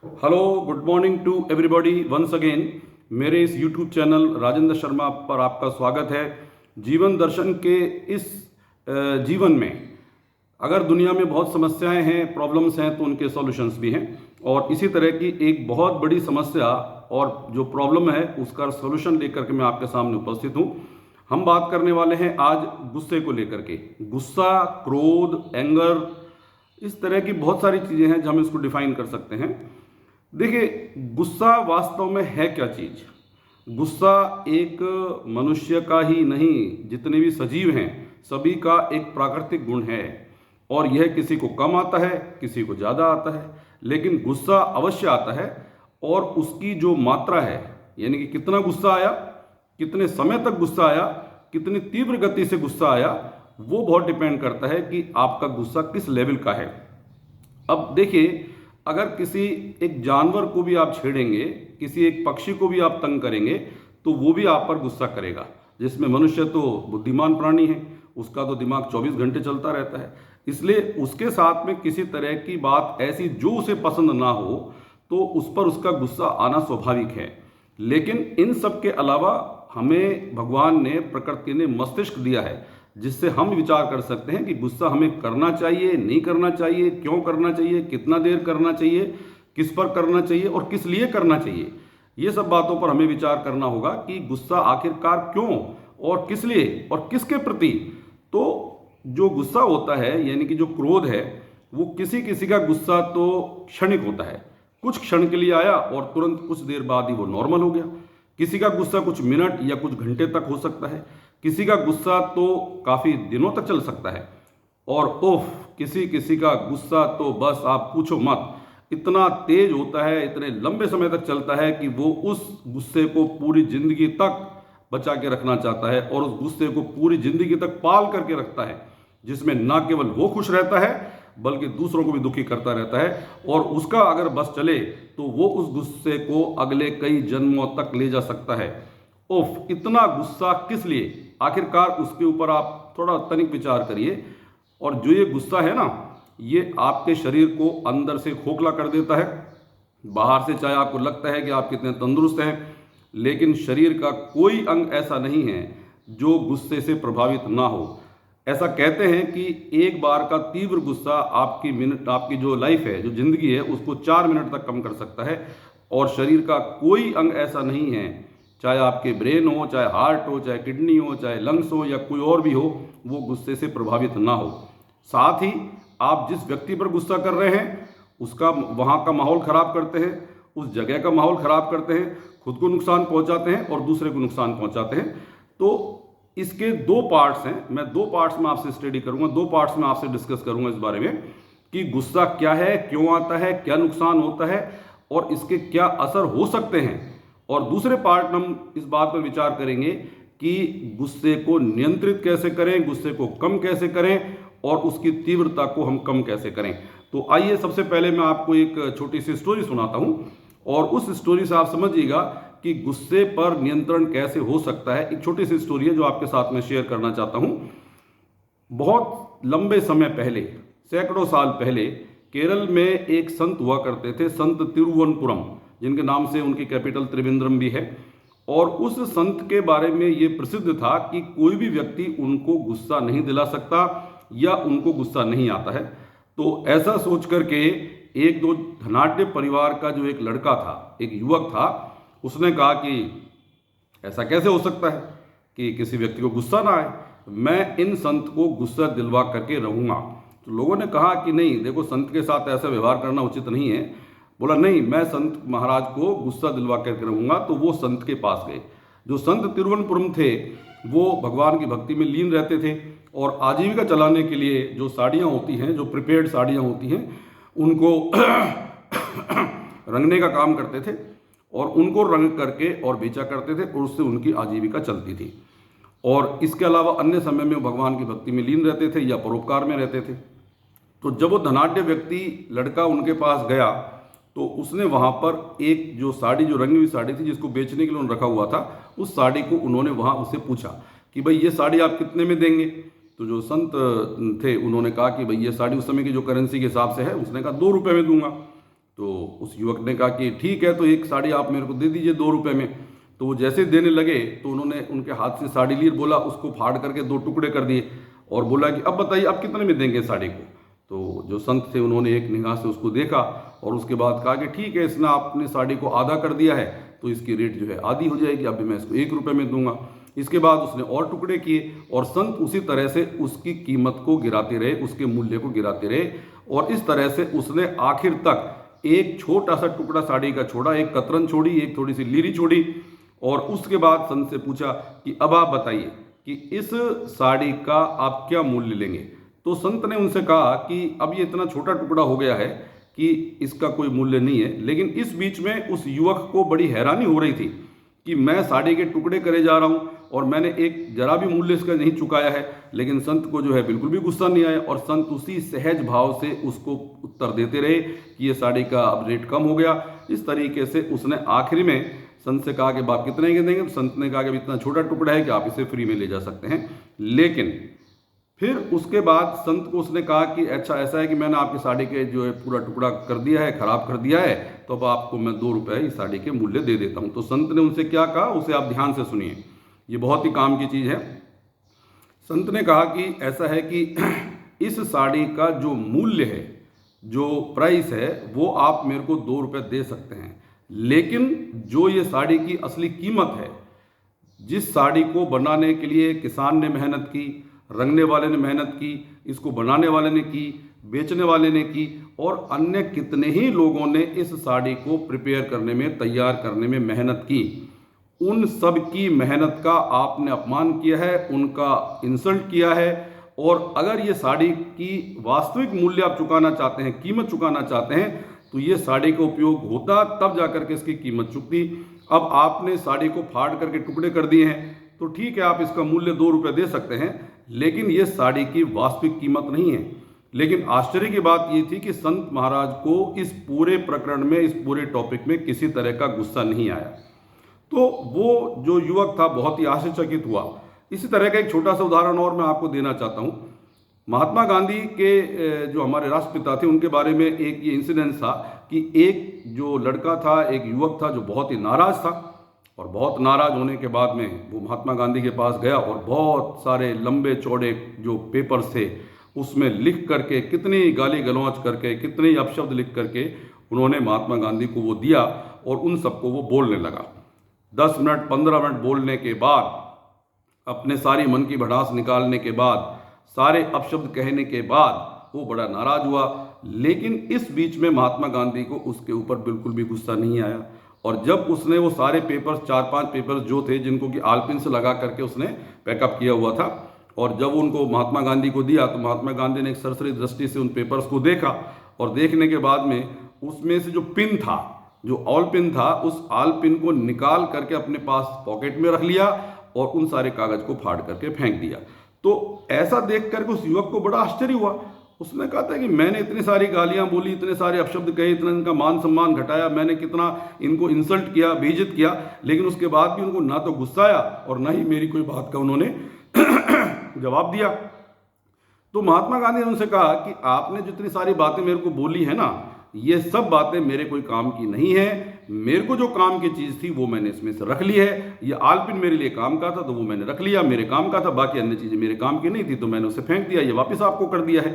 Hello, good morning to everybody once again. मेरे इस YouTube channel Rajendra Sharma पर आपका स्वागत है। जीवन दर्शन के इस जीवन में अगर दुनिया में बहुत समस्याएं हैं, प्रॉब्लम्स हैं, तो उनके सॉल्यूशंस भी हैं। और इसी तरह की एक बहुत बड़ी समस्या और जो प्रॉब्लम है उसका सॉल्यूशन लेकर के मैं आपके सामने उपस्थित हूँ। हम बात करने वाले हैं आज गुस्से को लेकर के। गुस्सा, क्रोध, एंगर, इस तरह की बहुत सारी चीज़ें हैं जो हम इसको डिफाइन कर सकते हैं। देखिए, गुस्सा वास्तव में है क्या चीज। गुस्सा एक मनुष्य का ही नहीं, जितने भी सजीव हैं सभी का एक प्राकृतिक गुण है। और यह किसी को कम आता है, किसी को ज़्यादा आता है, लेकिन गुस्सा अवश्य आता है। और उसकी जो मात्रा है, यानी कि कितना गुस्सा आया, कितने समय तक गुस्सा आया, कितनी तीव्र गति से गुस्सा आया, वो बहुत डिपेंड करता है कि आपका गुस्सा किस लेवल का है। अब देखिए, अगर किसी एक जानवर को भी आप छेड़ेंगे, किसी एक पक्षी को भी आप तंग करेंगे, तो वो भी आप पर गुस्सा करेगा। जिसमें मनुष्य तो बुद्धिमान प्राणी है, उसका तो दिमाग 24 घंटे चलता रहता है, इसलिए उसके साथ में किसी तरह की बात ऐसी जो उसे पसंद ना हो तो उस पर उसका गुस्सा आना स्वाभाविक है। लेकिन इन सब के अलावा हमें भगवान ने, प्रकृति ने मस्तिष्क दिया है, जिससे हम विचार कर सकते हैं कि गुस्सा हमें करना चाहिए, नहीं करना चाहिए, क्यों करना चाहिए, कितना देर करना चाहिए, किस पर करना चाहिए और किस लिए करना चाहिए। ये सब बातों पर हमें विचार करना होगा कि गुस्सा आखिरकार क्यों और किस लिए और किसके प्रति। तो जो गुस्सा होता है, यानी कि जो क्रोध है, वो किसी किसी का गुस्सा तो क्षणिक होता है, कुछ क्षण के लिए आया और तुरंत कुछ देर बाद ही वो नॉर्मल हो गया। किसी का गुस्सा कुछ मिनट या कुछ घंटे तक हो सकता है, किसी का गुस्सा तो काफ़ी दिनों तक चल सकता है। और ओफ, किसी किसी का गुस्सा तो बस आप पूछो मत, इतना तेज होता है, इतने लंबे समय तक चलता है कि वो उस गुस्से को पूरी जिंदगी तक बचा के रखना चाहता है और उस गुस्से को पूरी जिंदगी तक पाल करके रखता है, जिसमें ना केवल वो खुश रहता है बल्कि दूसरों को भी दुखी करता रहता है। और उसका अगर बस चले तो वो उस गुस्से को अगले कई जन्मों तक ले जा सकता है। उफ, इतना गुस्सा किस लिए? आखिरकार उसके ऊपर आप थोड़ा तनिक विचार करिए। और जो ये गुस्सा है ना, ये आपके शरीर को अंदर से खोखला कर देता है। बाहर से चाहे आपको लगता है कि आप कितने तंदुरुस्त हैं, लेकिन शरीर का कोई अंग ऐसा नहीं है जो गुस्से से प्रभावित ना हो। ऐसा कहते हैं कि एक बार का तीव्र गुस्सा आपकी जो लाइफ है, जो जिंदगी है, उसको 4 मिनट तक कम कर सकता है। और शरीर का कोई अंग ऐसा नहीं है, चाहे आपके ब्रेन हो, चाहे हार्ट हो, चाहे किडनी हो, चाहे लंग्स हो या कोई और भी हो, वो गुस्से से प्रभावित ना हो। साथ ही आप जिस व्यक्ति पर गुस्सा कर रहे हैं उसका, वहाँ का माहौल खराब करते हैं, उस जगह का माहौल खराब करते हैं, खुद को नुकसान पहुँचाते हैं और दूसरे को नुकसान पहुँचाते हैं। तो इसके दो पार्ट्स हैं, मैं दो पार्ट्स में आपसे स्टडी करूँगा, दो पार्ट्स में आपसे डिस्कस करूँगा इस बारे में कि गुस्सा क्या है, क्यों आता है, क्या नुकसान होता है और इसके क्या असर हो सकते हैं। और दूसरे पार्ट में हम इस बात पर विचार करेंगे कि गुस्से को नियंत्रित कैसे करें, गुस्से को कम कैसे करें और उसकी तीव्रता को हम कम कैसे करें। तो आइए, सबसे पहले मैं आपको एक छोटी सी स्टोरी सुनाता हूं और उस स्टोरी से आप समझिएगा कि गुस्से पर नियंत्रण कैसे हो सकता है। एक छोटी सी स्टोरी है जो आपके साथ में शेयर करना चाहता हूं। बहुत लंबे समय पहले, सैकड़ों साल पहले, केरल में एक संत हुआ करते थे, संत तिरुवनपुरम, जिनके नाम से उनकी कैपिटल त्रिवेंद्रम भी है। और उस संत के बारे में ये प्रसिद्ध था कि कोई भी व्यक्ति उनको गुस्सा नहीं दिला सकता या उनको गुस्सा नहीं आता है। तो ऐसा सोच करके एक दो धनाढ्य परिवार का जो एक लड़का था, एक युवक था, उसने कहा कि ऐसा कैसे हो सकता है कि किसी व्यक्ति को गुस्सा ना आए, मैं इन संत को गुस्सा दिलवा करके रहूँगा। तो लोगों ने कहा कि नहीं, देखो, संत के साथ ऐसा व्यवहार करना उचित नहीं है। बोला नहीं, मैं संत महाराज को गुस्सा दिलवा करके रहूँगा। तो वो संत के पास गए। जो संत तिरुवनपुरम थे वो भगवान की भक्ति में लीन रहते थे और आजीविका चलाने के लिए जो साड़ियाँ होती हैं, जो प्रिपेयर्ड साड़ियाँ होती हैं, उनको रंगने का काम करते थे और उनको रंग करके और बेचा करते थे और उससे उनकी आजीविका चलती थी। और इसके अलावा अन्य समय में भगवान की भक्ति में लीन रहते थे या परोपकार में रहते थे। तो जब वो धनाढ्य व्यक्ति लड़का उनके पास गया तो उसने वहाँ पर एक जो साड़ी, जो रंगी हुई साड़ी थी, जिसको बेचने के लिए उन्होंने रखा हुआ था, उस साड़ी को उन्होंने वहाँ उससे पूछा कि भाई ये साड़ी आप कितने में देंगे। तो जो संत थे उन्होंने कहा कि भाई ये साड़ी उस समय की जो करेंसी के हिसाब से है, उसने कहा 2 रुपये में दूंगा। तो उस युवक ने कहा कि ठीक है, तो एक साड़ी आप मेरे को दे दीजिए 2 रुपये में। तो वो जैसे देने लगे तो उन्होंने उनके हाथ से साड़ी ली, बोला उसको फाड़ करके 2 टुकड़े कर दिए और बोला कि अब बताइए आप कितने में देंगे साड़ी को। तो जो संत थे उन्होंने एक निगाह से उसको देखा और उसके बाद कहा कि ठीक है, इसने आपने साड़ी को आधा कर दिया है तो इसकी रेट जो है आधी हो जाएगी, अभी मैं इसको 1 रुपये में दूंगा। इसके बाद उसने और टुकड़े किए और संत उसी तरह से उसकी कीमत को गिराते रहे, उसके मूल्य को गिराते रहे और इस तरह से उसने आखिर तक एक छोटा सा टुकड़ा साड़ी का छोड़ा, एक कतरन छोड़ी, एक थोड़ी सी लीरी छोड़ी और उसके बाद संत से पूछा कि अब आप बताइए कि इस साड़ी का आप क्या मूल्य लेंगे। तो संत ने उनसे कहा कि अब ये इतना छोटा टुकड़ा हो गया है कि इसका कोई मूल्य नहीं है। लेकिन इस बीच में उस युवक को बड़ी हैरानी हो रही थी कि मैं साड़ी के टुकड़े करे जा रहा हूँ और मैंने एक जरा भी मूल्य इसका नहीं चुकाया है, लेकिन संत को जो है बिल्कुल भी गुस्सा नहीं आया और संत उसी सहज भाव से उसको उत्तर देते रहे कि ये साड़ी का अब रेट कम हो गया। इस तरीके से उसने आखिरी में संत से कहा कि आप कितने के देंगे। तो संत ने कहा कि इतना छोटा टुकड़ा है कि आप इसे फ्री में ले जा सकते हैं। लेकिन फिर उसके बाद संत को उसने कहा कि अच्छा ऐसा है कि मैंने आपकी साड़ी के जो है पूरा टुकड़ा कर दिया है, खराब कर दिया है, तो अब आपको मैं 2 रुपये इस साड़ी के मूल्य दे देता हूँ। तो संत ने उनसे क्या कहा उसे आप ध्यान से सुनिए, ये बहुत ही काम की चीज़ है। संत ने कहा कि ऐसा है कि इस साड़ी का जो मूल्य है, जो प्राइस है, वो आप मेरे को 2 रुपये दे सकते हैं, लेकिन जो ये साड़ी की असली कीमत है, जिस साड़ी को बनाने के लिए किसान ने मेहनत की, रंगने वाले ने मेहनत की, इसको बनाने वाले ने की, बेचने वाले ने की और अन्य कितने ही लोगों ने इस साड़ी को प्रिपेयर करने में, तैयार करने में मेहनत की, उन सब की मेहनत का आपने अपमान किया है, उनका इंसल्ट किया है। और अगर ये साड़ी की वास्तविक मूल्य आप चुकाना चाहते हैं, कीमत चुकाना चाहते हैं, तो ये साड़ी का उपयोग होता तब जाकर के इसकी कीमत चुकती। अब आपने साड़ी को फाड़ करके टुकड़े कर दिए हैं, तो ठीक है आप इसका मूल्य 2 रुपये दे सकते हैं, लेकिन ये साड़ी की वास्तविक कीमत नहीं है। लेकिन आश्चर्य की बात ये थी कि संत महाराज को इस पूरे प्रकरण में, इस पूरे टॉपिक में किसी तरह का गुस्सा नहीं आया। तो वो जो युवक था बहुत ही आश्चर्यचकित हुआ। इसी तरह का एक छोटा सा उदाहरण और मैं आपको देना चाहता हूँ। महात्मा गांधी के जो हमारे राष्ट्रपिता थे, उनके बारे में एक ये इंसिडेंस था कि एक जो लड़का था, एक युवक था जो बहुत ही नाराज था और बहुत नाराज होने के बाद में वो महात्मा गांधी के पास गया और बहुत सारे लंबे चौड़े जो पेपर्स थे उसमें लिख करके, कितनी गाली गलौज करके, कितने अपशब्द लिख करके उन्होंने महात्मा गांधी को वो दिया और उन सबको वो बोलने लगा। 10 मिनट 15 मिनट बोलने के बाद, अपने सारी मन की भड़ास निकालने के बाद, सारे अपशब्द कहने के बाद वो बड़ा नाराज हुआ। लेकिन इस बीच में महात्मा गांधी को उसके ऊपर बिल्कुल भी गुस्सा नहीं आया और जब उसने वो सारे पेपर्स, 4-5 पेपर्स जो थे जिनको कि आलपिन से लगा करके उसने पैकअप किया हुआ था, और जब उनको महात्मा गांधी को दिया तो महात्मा गांधी ने एक सरसरी दृष्टि से उन पेपर्स को देखा और देखने के बाद में उसमें से जो पिन था, जो ऑल पिन था, उस ऑल पिन को निकाल करके अपने पास पॉकेट में रख लिया और उन सारे कागज को फाड़ करके फेंक दिया। तो ऐसा देख करके उस युवक को बड़ा आश्चर्य हुआ। उसने कहा था कि मैंने इतनी सारी गालियां बोली, इतने सारे अपशब्द कहे, इतना इनका मान सम्मान घटाया, मैंने कितना इनको इंसल्ट किया, बेइज्जत किया, लेकिन उसके बाद भी उनको ना तो गुस्सा आया और ना ही मेरी कोई बात का उन्होंने जवाब दिया। तो महात्मा गांधी ने उनसे कहा कि आपने जितनी सारी बातें मेरे को बोली है ना, ये सब बातें मेरे कोई काम की नहीं है। मेरे को जो काम की चीज़ थी वो मैंने इसमें से रख ली है। ये आलपिन मेरे लिए काम का था तो वो मैंने रख लिया, मेरे काम का था। बाकी अन्य चीज़ें मेरे काम की नहीं थी तो मैंने उसे फेंक दिया, ये वापस आपको कर दिया है।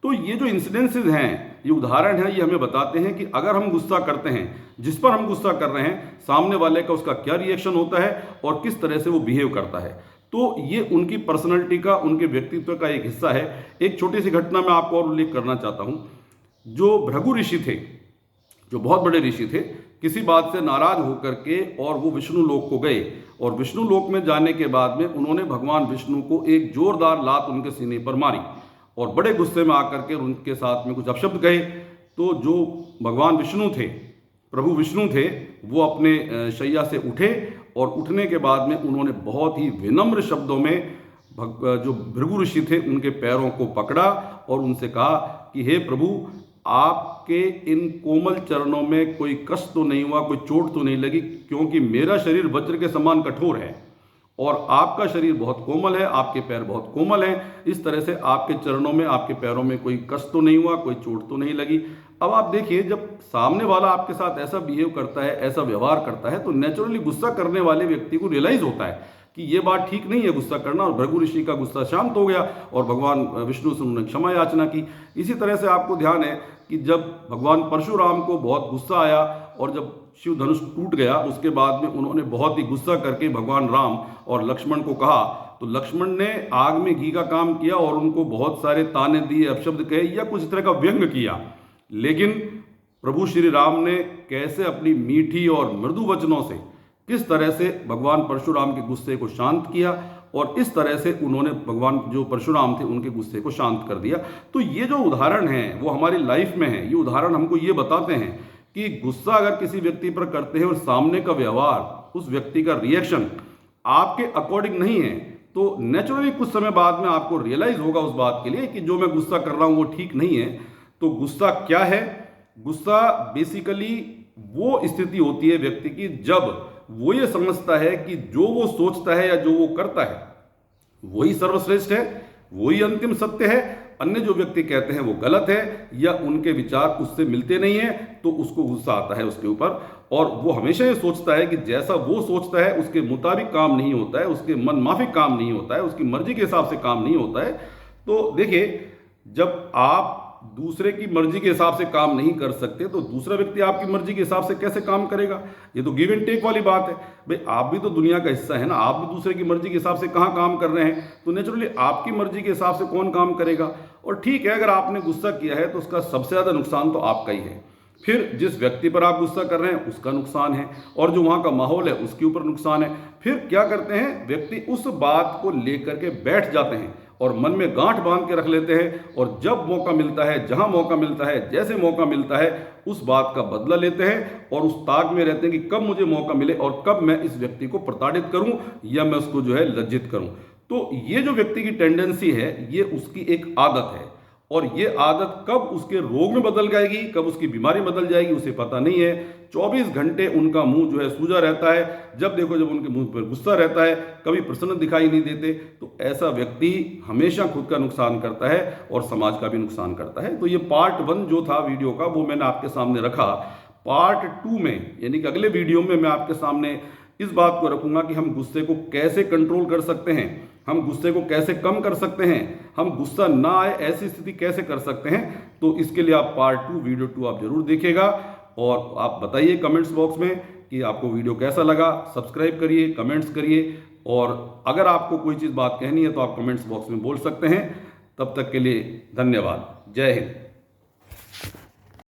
तो ये जो इंसिडेंसेस हैं, ये उदाहरण है, ये हमें बताते हैं कि अगर हम गुस्सा करते हैं, जिस पर हम गुस्सा कर रहे हैं, सामने वाले का उसका क्या रिएक्शन होता है और किस तरह से वो बिहेव करता है। तो ये उनकी पर्सनैलिटी का, उनके व्यक्तित्व का एक हिस्सा है। एक छोटी सी घटना मैं आपको और उल्लेख करना चाहता हूँ। जो भृगु ऋषि थे, जो बहुत बड़े ऋषि थे, किसी बात से नाराज होकर के और वो विष्णु लोक को गए और विष्णु लोक में जाने के बाद में उन्होंने भगवान विष्णु को एक जोरदार लात उनके सीने पर मारी और बड़े गुस्से में आकर के उनके साथ में कुछ अपशब्द कहे। तो जो भगवान विष्णु थे, प्रभु विष्णु थे, वो अपने शैया से उठे और उठने के बाद में उन्होंने बहुत ही विनम्र शब्दों में जो भृगु ऋषि थे उनके पैरों को पकड़ा और उनसे कहा कि हे प्रभु, आपके इन कोमल चरणों में कोई कष्ट तो नहीं हुआ, कोई चोट तो नहीं लगी, क्योंकि मेरा शरीर वज्र के समान कठोर है और आपका शरीर बहुत कोमल है, आपके पैर बहुत कोमल हैं। इस तरह से आपके चरणों में, आपके पैरों में कोई कष्ट तो नहीं हुआ, कोई चोट तो नहीं लगी। अब आप देखिए, जब सामने वाला आपके साथ ऐसा बिहेव करता है, ऐसा व्यवहार करता है, तो नेचुरली गुस्सा करने वाले व्यक्ति को रियलाइज होता है कि ये बात ठीक नहीं है गुस्सा करना, और भृगु ऋषि का गुस्सा शांत हो गया और भगवान विष्णु से उन्होंने क्षमा याचना की। इसी तरह से आपको ध्यान है कि जब भगवान परशुराम को बहुत गुस्सा आया और जब शिव धनुष टूट गया, उसके बाद में उन्होंने बहुत ही गुस्सा करके भगवान राम और लक्ष्मण को कहा, तो लक्ष्मण ने आग में घी का काम किया और उनको बहुत सारे ताने दिए, अपशब्द कहे या कुछ इस तरह का व्यंग किया। लेकिन प्रभु श्री राम ने कैसे अपनी मीठी और मृदु वचनों से किस तरह से भगवान परशुराम के गुस्से को शांत किया, और इस तरह से उन्होंने भगवान जो परशुराम थे उनके गुस्से को शांत कर दिया। तो ये जो उदाहरण है वो हमारी लाइफ में है। ये उदाहरण हमको ये बताते हैं कि गुस्सा अगर किसी व्यक्ति पर करते हैं और सामने का व्यवहार, उस व्यक्ति का रिएक्शन आपके अकॉर्डिंग नहीं है, तो नेचुरली कुछ समय बाद में आपको रियलाइज होगा उस बात के लिए कि जो मैं गुस्सा कर रहा हूं वो ठीक नहीं है। तो गुस्सा क्या है? गुस्सा बेसिकली वो स्थिति होती है व्यक्ति की जब वो ये समझता है कि जो वो सोचता है या जो वो करता है वही सर्वश्रेष्ठ है, वही अंतिम सत्य है, अन्य जो व्यक्ति कहते हैं वो गलत है या उनके विचार उससे मिलते नहीं है, तो उसको गुस्सा आता है उसके ऊपर। और वो हमेशा ये सोचता है कि जैसा वो सोचता है उसके मुताबिक काम नहीं होता है, उसके मन माफिक काम नहीं होता है, उसकी मर्जी के हिसाब से काम नहीं होता है। तो देखिए, जब आप दूसरे की मर्जी के हिसाब से काम नहीं कर सकते तो दूसरा व्यक्ति आपकी मर्जी के हिसाब से कैसे काम करेगा? ये तो गिव एंड टेक वाली बात है। भाई आप भी तो दुनिया का हिस्सा है ना, आप भी दूसरे की मर्जी के हिसाब से कहाँ काम कर रहे हैं? तो नेचुरली आपकी मर्जी के हिसाब से कौन काम करेगा? और ठीक है, अगर आपने गुस्सा किया है तो उसका सबसे ज़्यादा नुकसान तो आपका ही है, फिर जिस व्यक्ति पर आप गुस्सा कर रहे हैं उसका नुकसान है, और जो वहाँ का माहौल है उसके ऊपर नुकसान है। फिर क्या करते हैं व्यक्ति, उस बात को लेकर के बैठ जाते हैं और मन में गांठ बांध के रख लेते हैं, और जब मौका मिलता है, जहां मौका मिलता है, जैसे मौका मिलता है, उस बात का बदला लेते हैं और उस ताक में रहते हैं कि कब मुझे मौका मिले और कब मैं इस व्यक्ति को प्रताड़ित करूं या मैं उसको जो है लज्जित करूं। तो ये जो व्यक्ति की टेंडेंसी है, ये उसकी एक आदत है, और ये आदत कब उसके रोग में बदल जाएगी, कब उसकी बीमारी बदल जाएगी, उसे पता नहीं है। 24 घंटे उनका मुंह जो है सूजा रहता है, जब देखो जब उनके मुंह पर गुस्सा रहता है, कभी प्रसन्न दिखाई नहीं देते। तो ऐसा व्यक्ति हमेशा खुद का नुकसान करता है और समाज का भी नुकसान करता है। तो ये पार्ट 1 जो था वीडियो का, वो मैंने आपके सामने रखा। पार्ट 2 में, यानी कि अगले वीडियो में, मैं आपके सामने इस बात को रखूंगा कि हम गुस्से को कैसे कंट्रोल कर सकते हैं, हम गुस्से को कैसे कम कर सकते हैं, हम गुस्सा ना आए ऐसी स्थिति कैसे कर सकते हैं। तो इसके लिए आप पार्ट 2 वीडियो 2 आप जरूर देखिएगा, और आप बताइए कमेंट्स बॉक्स में कि आपको वीडियो कैसा लगा। सब्सक्राइब करिए, कमेंट्स करिए, और अगर आपको कोई चीज़ बात कहनी है तो आप कमेंट्स बॉक्स में बोल सकते हैं। तब तक के लिए धन्यवाद। जय हिंद।